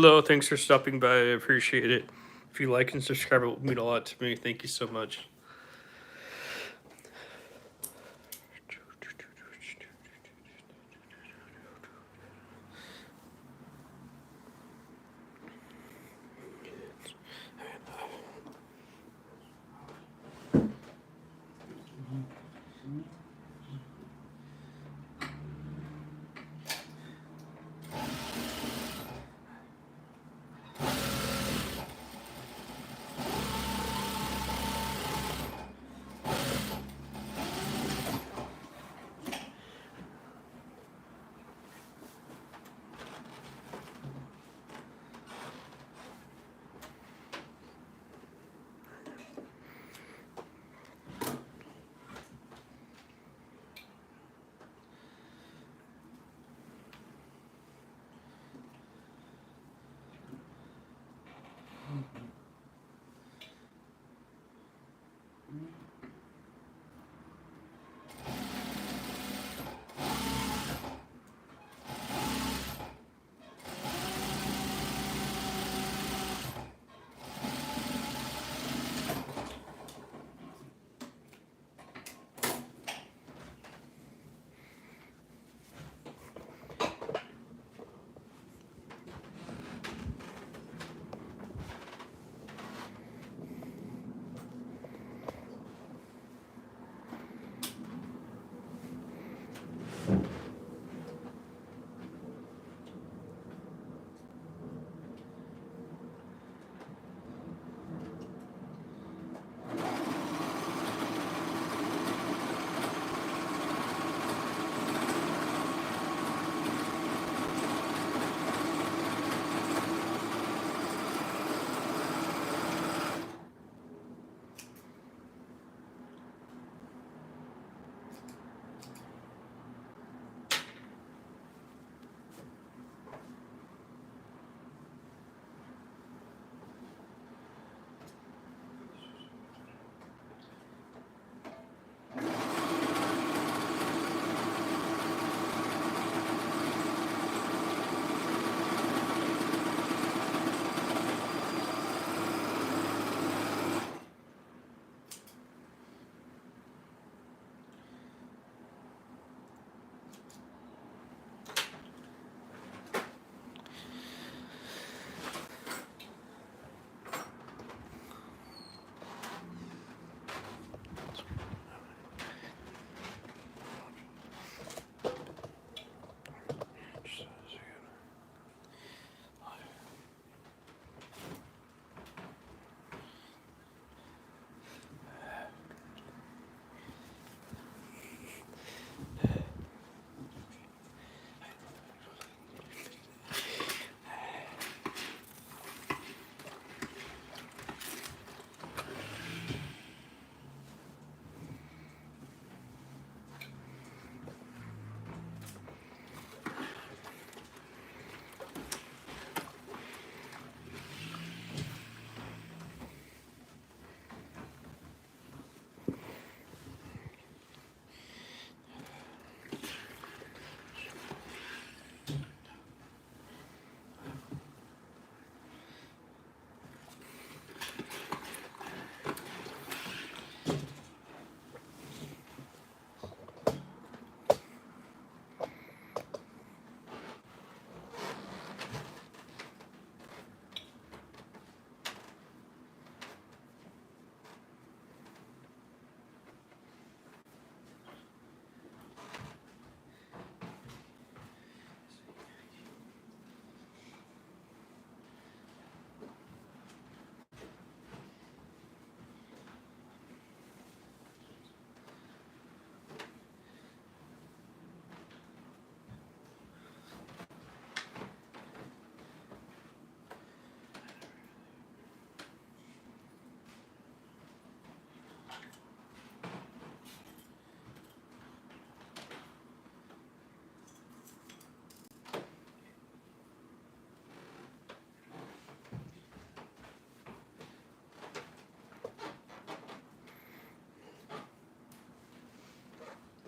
Hello, thanks for stopping by. I appreciate it. If you like and subscribe, it will mean a lot to me. Thank you so much.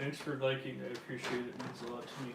Thanks for liking. I appreciate it. It means a lot to me.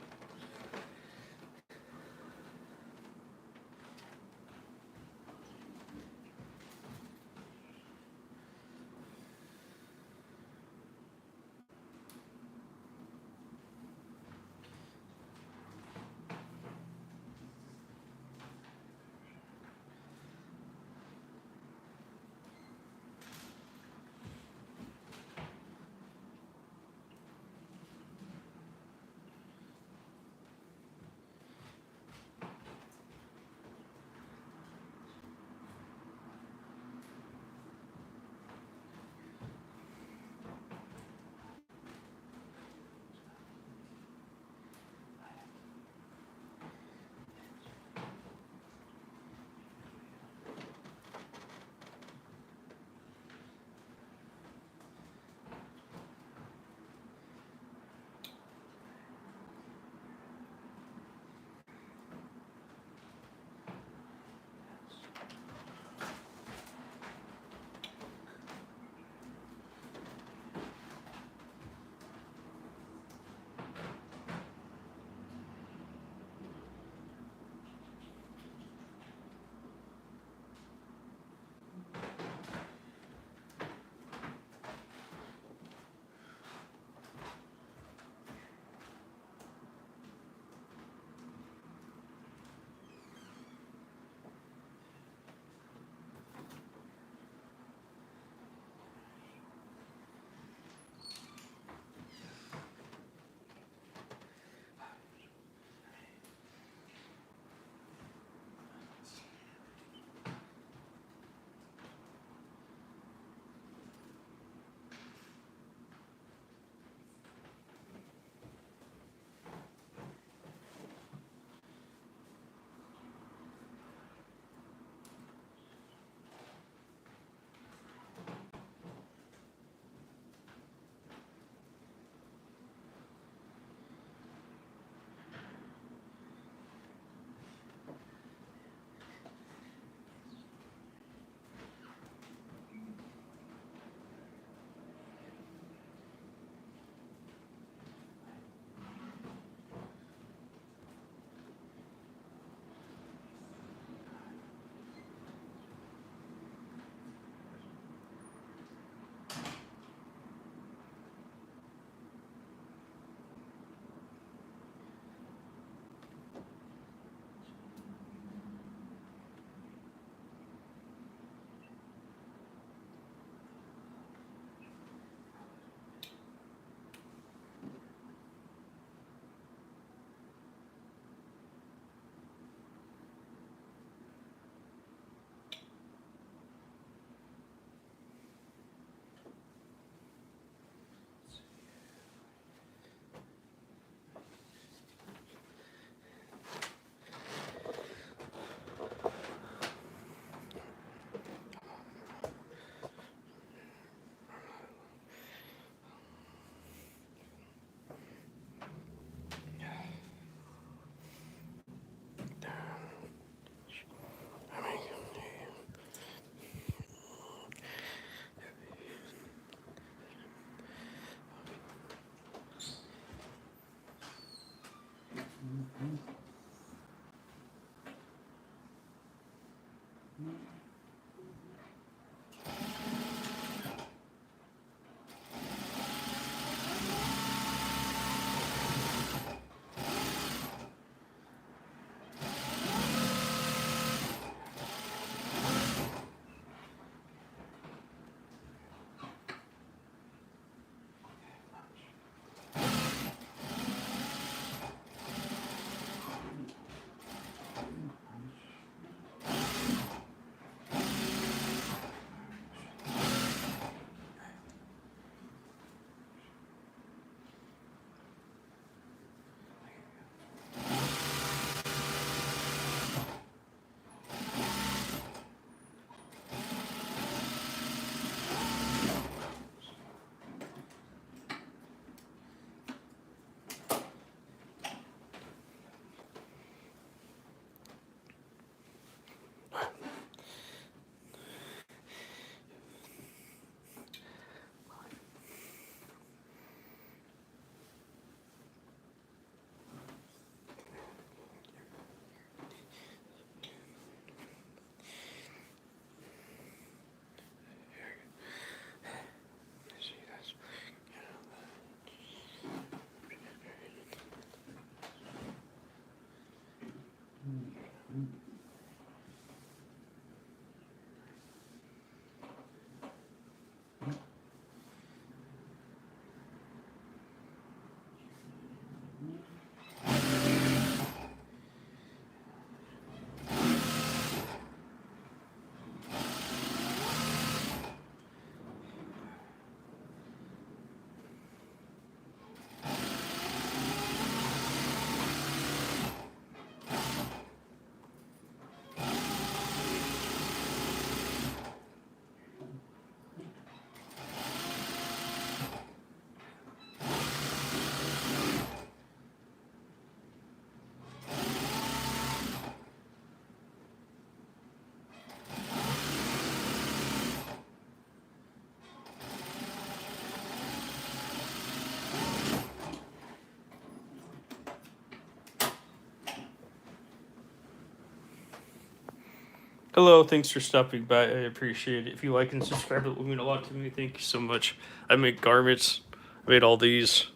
Hello, thanks for stopping by. I appreciate it. If you like and subscribe, it would mean a lot to me. Thank you so much. I make garments. I made all these.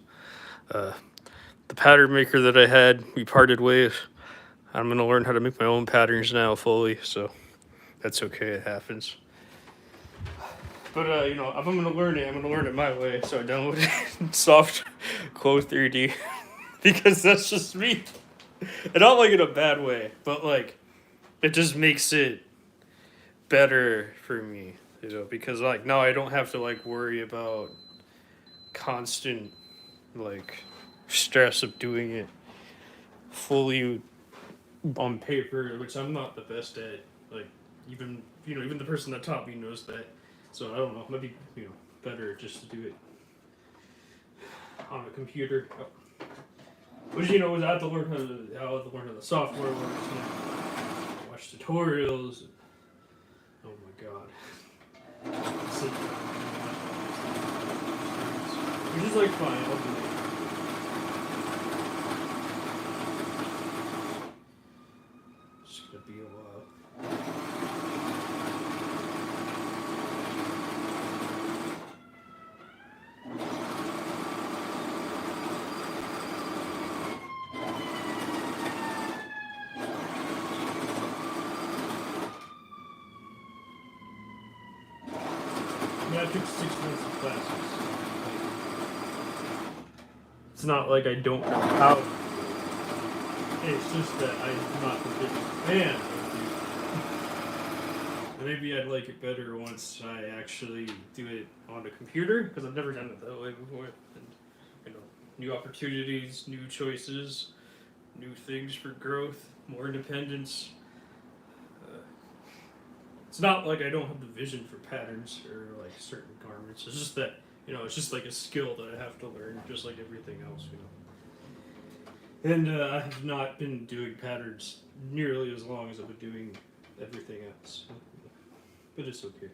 Uh, the pattern maker that I had, we parted ways. I'm gonna learn how to make my own patterns now fully, so that's okay. It happens. But if I'm gonna learn it, I'm gonna learn it my way. So I downloaded Soft Clothes 3D because that's just me, and not like in a bad way, but like it just makes it better for me, because like now I don't have to like worry about constant like stress of doing it fully on paper, which I'm not the best at. Like even the person that taught me knows that. So I don't know, maybe better just to do it on a computer. Which I have to learn how the software works. Watch tutorials. Oh my god. Which is like fine, I'll do it. It's gonna be a while. I took 6 months of classes. It's not like I don't know how. It's just that I'm not the biggest fan. Maybe I'd like it better once I actually do it on a computer, because I've never done it that way before. And new opportunities, new choices, new things for growth, more independence. It's not like I don't have the vision for patterns or like certain garments. It's just that it's just like a skill that I have to learn, just like everything else. And I have not been doing patterns nearly as long as I've been doing everything else. But it's okay.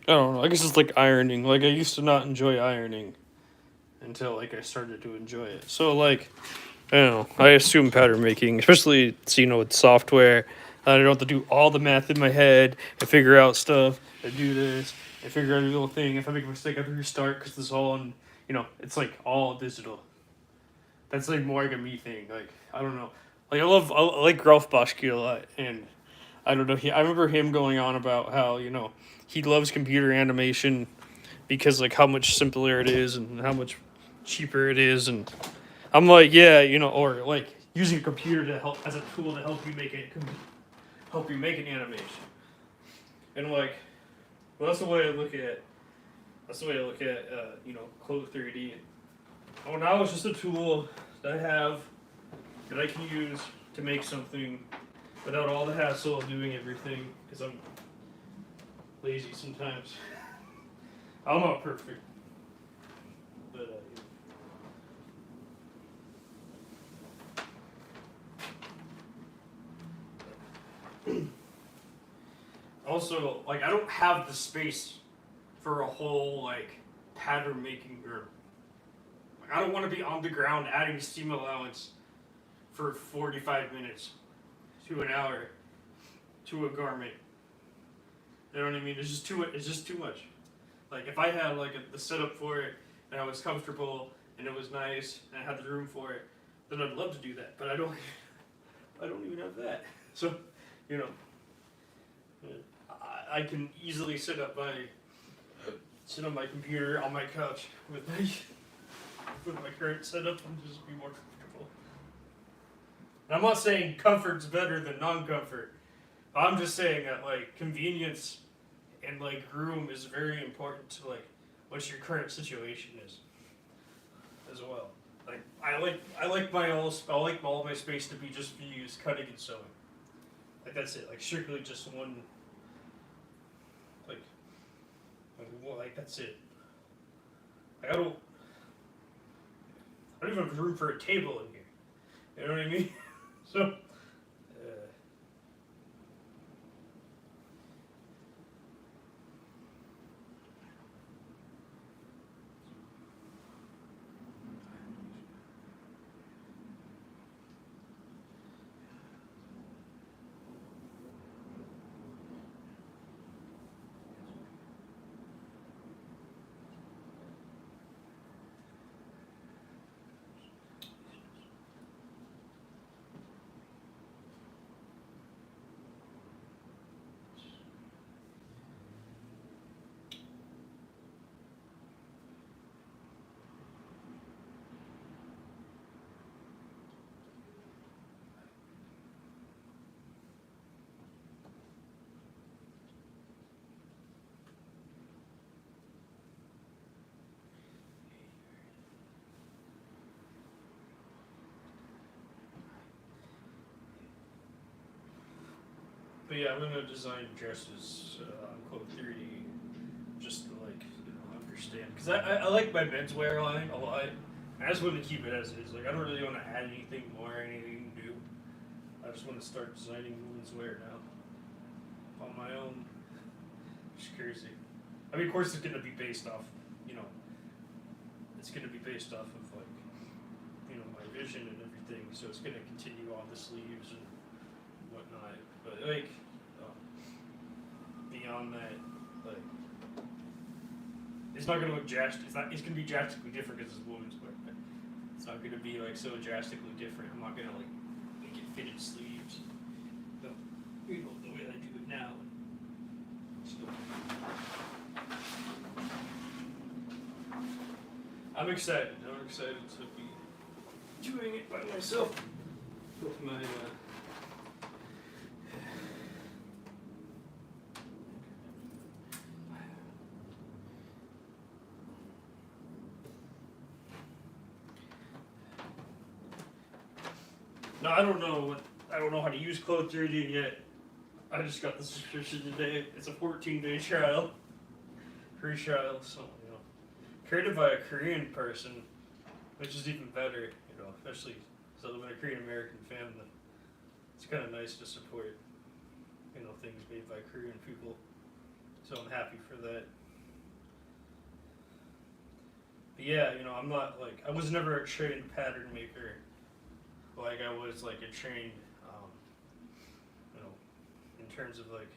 I don't know. I guess it's like ironing. Like I used to not enjoy ironing until like I started to enjoy it. So like I don't know. I assume pattern making, especially with software. I don't have to do all the math in my head and figure out stuff and do this and figure out a little thing. If I make a mistake, I have to restart because it's all on. It's like all digital. That's like more like a me thing. Like I don't know. Like I like Ralph Boschke a lot, and I don't know. I remember him going on about how he loves computer animation because like how much simpler it is and how much cheaper it is, and I'm like yeah, or like using a computer to help as a tool to help you make an animation, and like well that's the way I look at Code 3D. Oh, now it's just a tool that I have that I can use to make something without all the hassle of doing everything because I'm lazy sometimes. I'm not perfect, but also like I don't have the space for a whole like pattern making room. Like, I don't want to be on the ground adding steam allowance for 45 minutes to an hour to a garment. You know what I mean? It's just too much. It's just too much. Like if I had like the setup for it and I was comfortable and it was nice and I had the room for it, then I'd love to do that. But I don't. I don't even have that. So, you know, I can easily sit on my computer on my couch with my current setup and just be more comfortable. And I'm not saying comfort's better than non-comfort. I'm just saying that like convenience and like room is very important to like what your current situation is as well. Like I like all my space to be just used cutting and sewing. Like that's it. Like strictly just one. Like that's it. Like I don't even have room for a table in here. You know what I mean? So. But yeah, I'm gonna design dresses on Code 3D just to like understand because I like my menswear line a lot. I just want to keep it as is. Like I don't really want to add anything more, anything new. I just want to start designing women's wear now on my own. It's crazy. I mean, of course, it's gonna be based off. It's gonna be based off of like my vision and everything. So it's gonna continue on the sleeves and whatnot. But like beyond that, like it's not gonna look drastic. It's gonna be drastically different because it's women's wear. But it's not gonna be like so drastically different. I'm not gonna like make it fitted sleeves. But the way I do it now. So, I'm excited. I'm excited to be doing it by myself with my. No, I don't know how to use Code 3D yet. I just got the subscription today. It's a 14-day trial, free trial. So created by a Korean person, which is even better. Especially because I live in a Korean American family. It's kind of nice to support things made by Korean people. So I'm happy for that. But yeah, you know, I'm not like I was never a trained pattern maker. Like I was like a trained, you know, in terms of like.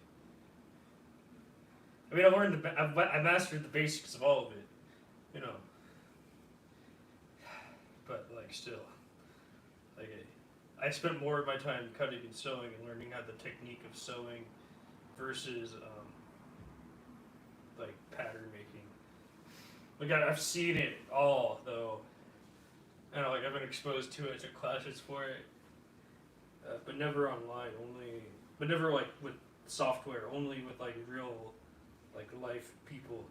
I mean, I learned I mastered the basics of all of it, you know. But like still, like I spent more of my time cutting and sewing and learning how the technique of sewing versus like pattern making. Like I've seen it all though, and like I've been exposed to it, to classes for it, but never online. Only, but never like with software. Only with like real, like life people.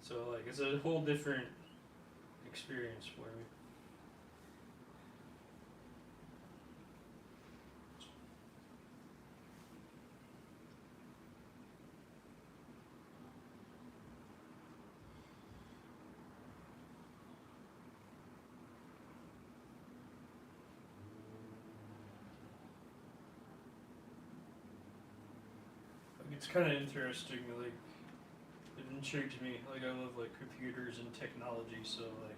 So like it's a whole different experience for me. Like it's kind of interesting. Like it intrigues me. Like I love like computers and technology. So like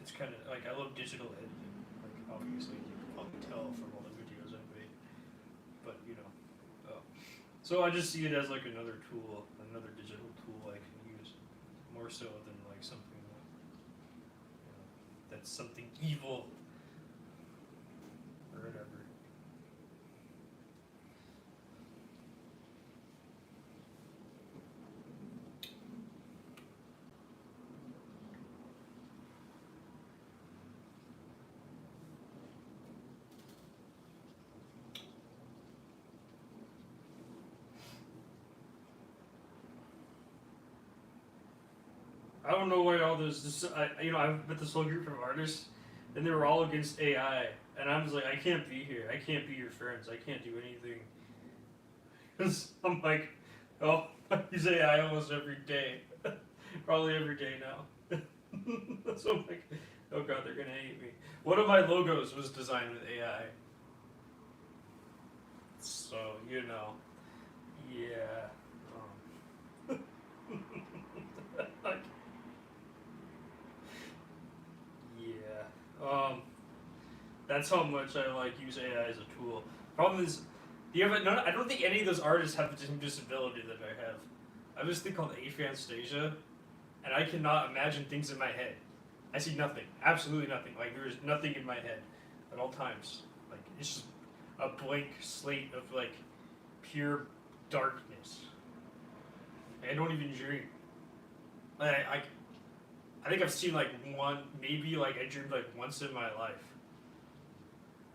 it's kind of like I love digital editing. Like obviously you can probably tell from all the videos I've made. But you know, so I just see it as like another tool, another digital tool I can use, more so than like something that, you know, that's something evil or whatever. I don't know why all this you know, I've met this whole group of artists, and they were all against AI, and I was like, I can't be here. I can't be your friends. I can't do anything. Cause I'm like, oh, I use AI almost every day, probably every day now. So I'm like, oh god, they're gonna hate me. One of my logos was designed with AI, so you know, yeah. Like, yeah. That's how much I like use AI as a tool. Problem is, you have no. I don't think any of those artists have the same disability that I have. I have this thing called aphantasia, and I cannot imagine things in my head. I see nothing, absolutely nothing. Like there is nothing in my head at all times. Like it's just a blank slate of like pure darkness. I don't even dream. I think I've seen like one, maybe like I dreamed like once in my life,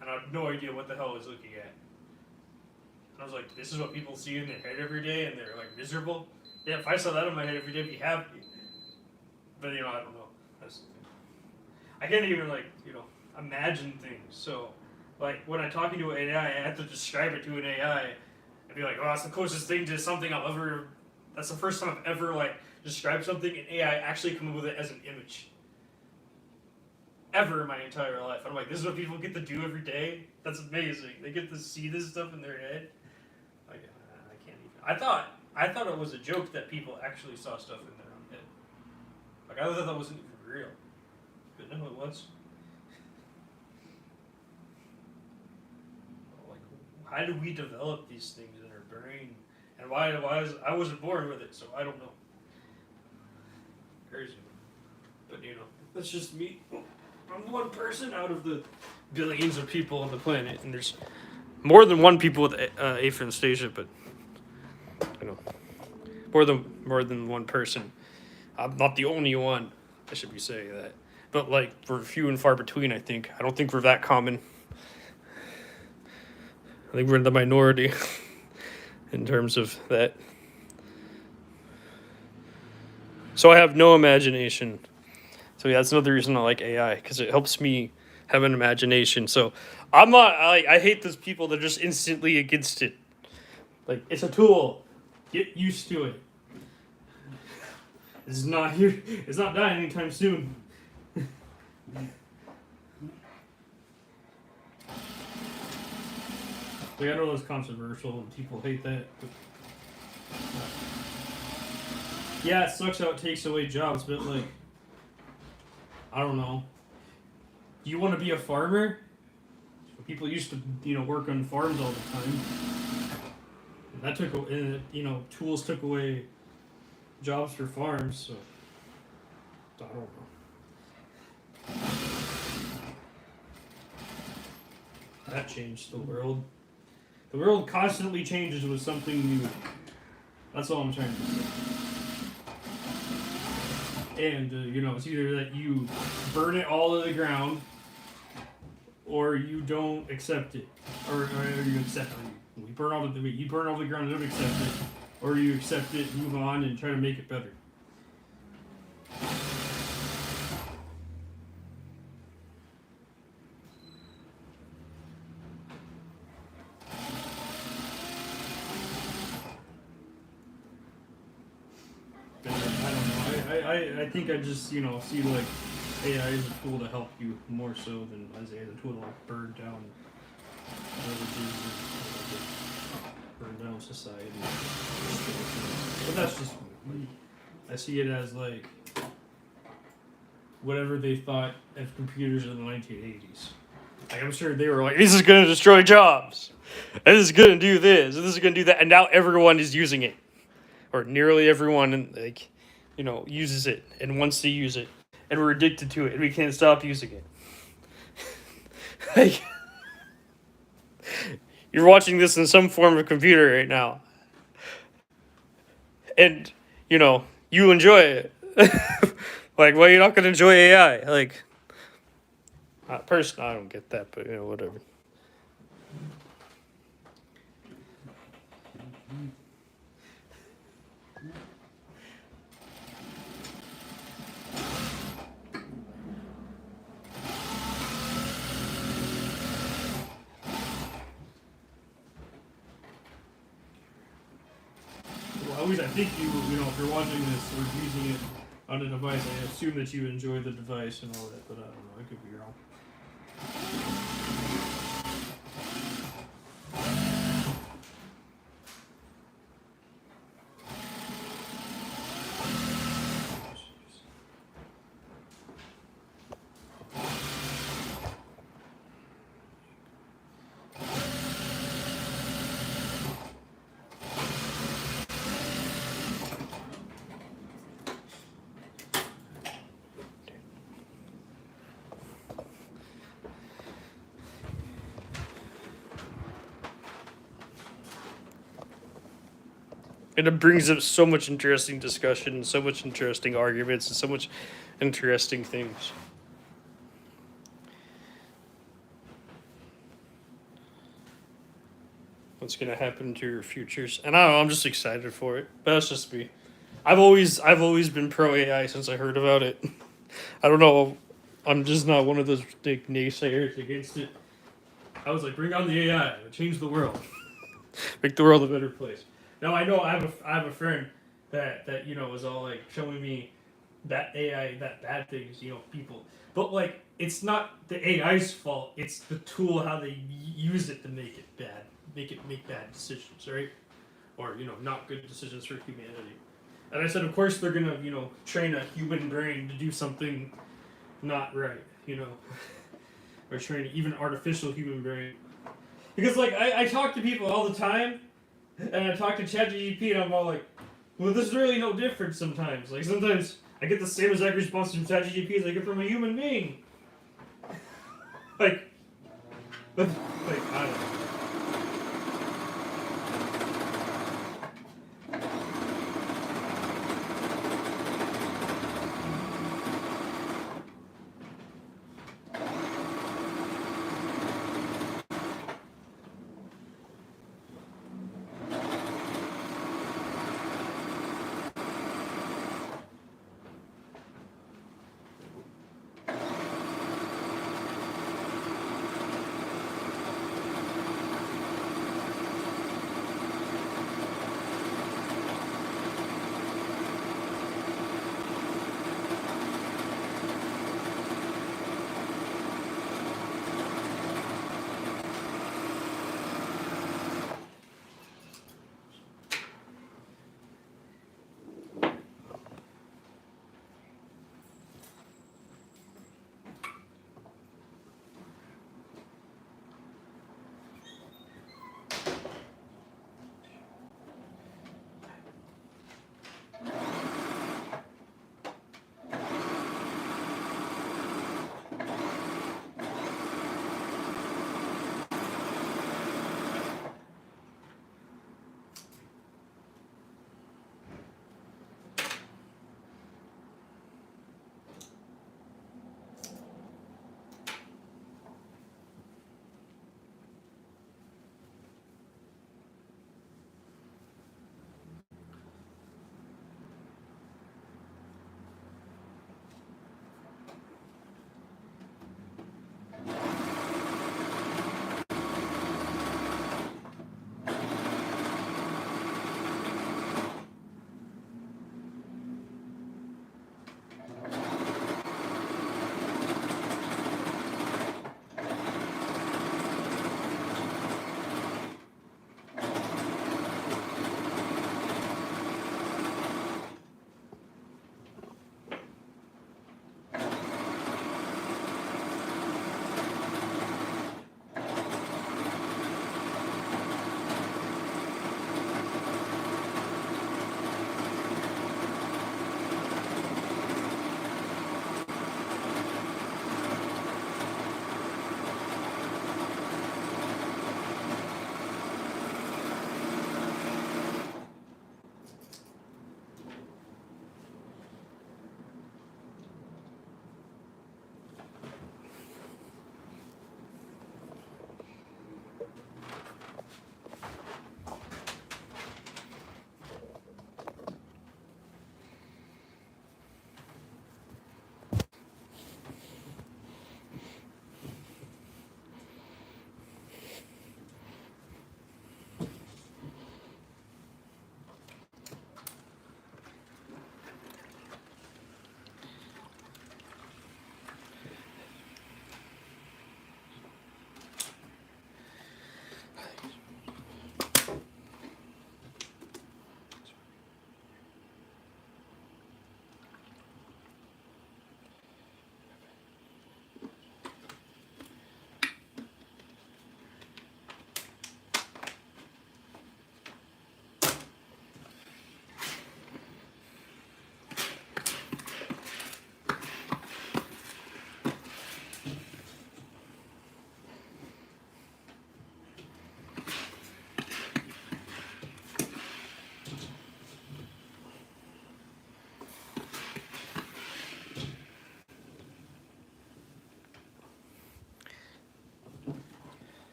and I have no idea what the hell I was looking at. And I was like, this is what people see in their head every day, and they're like miserable. Yeah, if I saw that in my head every day, I'd be happy. But you know, I don't know. That's, I can't even like imagine things. So like when I'm talking to an AI, I have to describe it to an AI and be like, oh, that's the closest thing to something I'll ever. That's the first time I've ever like described something and AI actually come up with it as an image. Ever in my entire life. I'm like, this is what people get to do every day. That's amazing. They get to see this stuff in their head. Like, I can't even. I thought it was a joke that people actually saw stuff in their own head. Like I thought that wasn't even real, but no, it was. Like, how do we develop these things in our brain, and why is I wasn't born with it, so I don't know. Crazy, but you know, that's just me. I'm one person out of the billions of people on the planet, and there's more than one people with aphantasia, but you know, more than one person. I'm not the only one. I should be saying that, but like we're few and far between. I think. I don't think we're that common. I think we're in the minority in terms of that. So I have no imagination. So yeah, that's another reason I like AI, because it helps me have an imagination. So I'm not. I hate those people that are just instantly against it. Like it's a tool. Get used to it. It's not here. It's not dying anytime soon. Like I know it's controversial and people hate that. But, Yeah, it sucks how it takes away jobs, but like, I don't know. Do you want to be a farmer? People used to, work on farms all the time. And that took, tools took away jobs for farms. So I don't know. That changed the world. The world constantly changes with something new. That's all I'm trying to say. And it's either that you burn it all to the ground, or you don't accept it, or you accept it. You burn all the ground and don't accept it, or you accept it, move on, and try to make it better. I don't know. I think I just see like AI is a tool to help you more so than as a tool to like burn down villages and burn down society. But that's just me. I see it as like whatever they thought of computers in the 1980s. Like, I'm sure they were like, this is going to destroy jobs. And this is going to do this. And this is going to do that. And now everyone is using it. Or nearly everyone, like, uses it and wants to use it. And we're addicted to it. And we can't stop using it. Like, you're watching this in some form of computer right now. And, you enjoy it. Like, well, you're not going to enjoy AI. Like, personally, I don't get that, but, whatever. Well, at least I think if you're watching this or using it on a device, I assume that you enjoy the device and all that, but I don't know. I could be wrong. And it brings up so much interesting discussion, so much interesting arguments, and so much interesting things. What's gonna happen to your futures? And I don't know, I'm just excited for it. But that's just me. I've always been pro AI since I heard about it. I don't know. I'm just not one of those big naysayers against it. I was like, bring on the AI, change the world, make the world a better place. Now I know I have a friend that was all like showing me that AI, that bad things, people. But like, it's not the AI's fault. It's the tool, how they use it to make it bad, make bad decisions, right? Or not good decisions for humanity. And I said, of course they're gonna train a human brain to do something not right, or train even artificial human brain. Because like I talk to people all the time, and I talk to ChatGPT, and I'm all like, well, there's really no difference sometimes. Like, sometimes I get the same exact response from ChatGPT as I get from a human being. like, I don't know.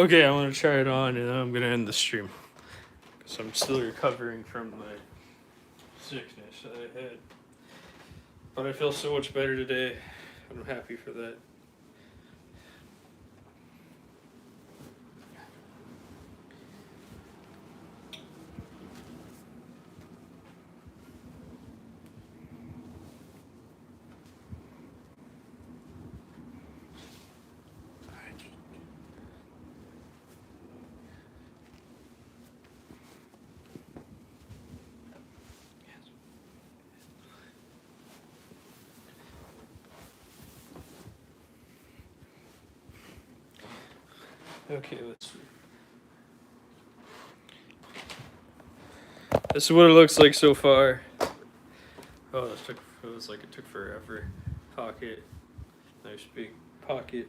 Okay, I'm gonna try it on, and then I'm gonna end the stream because I'm still recovering from my sickness that I had. But I feel so much better today, and I'm happy for that. Okay, let's see. This is what it looks like so far. Oh, it took forever. Pocket, nice big pocket.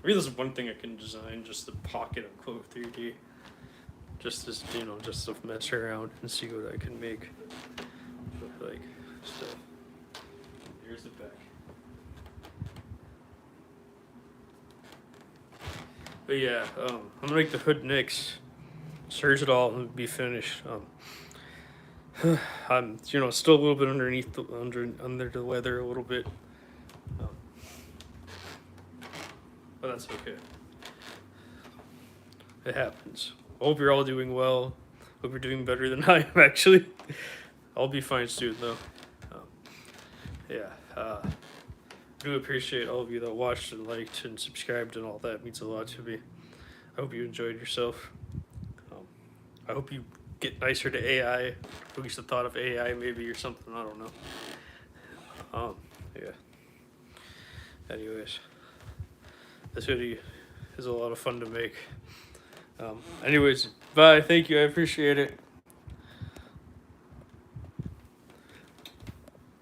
Maybe there's one thing I can design, just the pocket on Quote 3D. Just as, just to mess around and see what I can make with, like, stuff. Here's the back. But yeah, I'm gonna make the hood next. Serge it all and be finished. I'm, still a little bit under the weather a little bit. But that's okay. It happens. I hope you're all doing well. Hope you're doing better than I am, actually. I'll be fine soon, though. I do appreciate all of you that watched and liked and subscribed and all that. It means a lot to me. I hope you enjoyed yourself. I hope you get nicer to AI. At least the thought of AI maybe or something. I don't know. Yeah. Anyways, this hoodie is a lot of fun to make. Anyways, bye. Thank you. I appreciate it.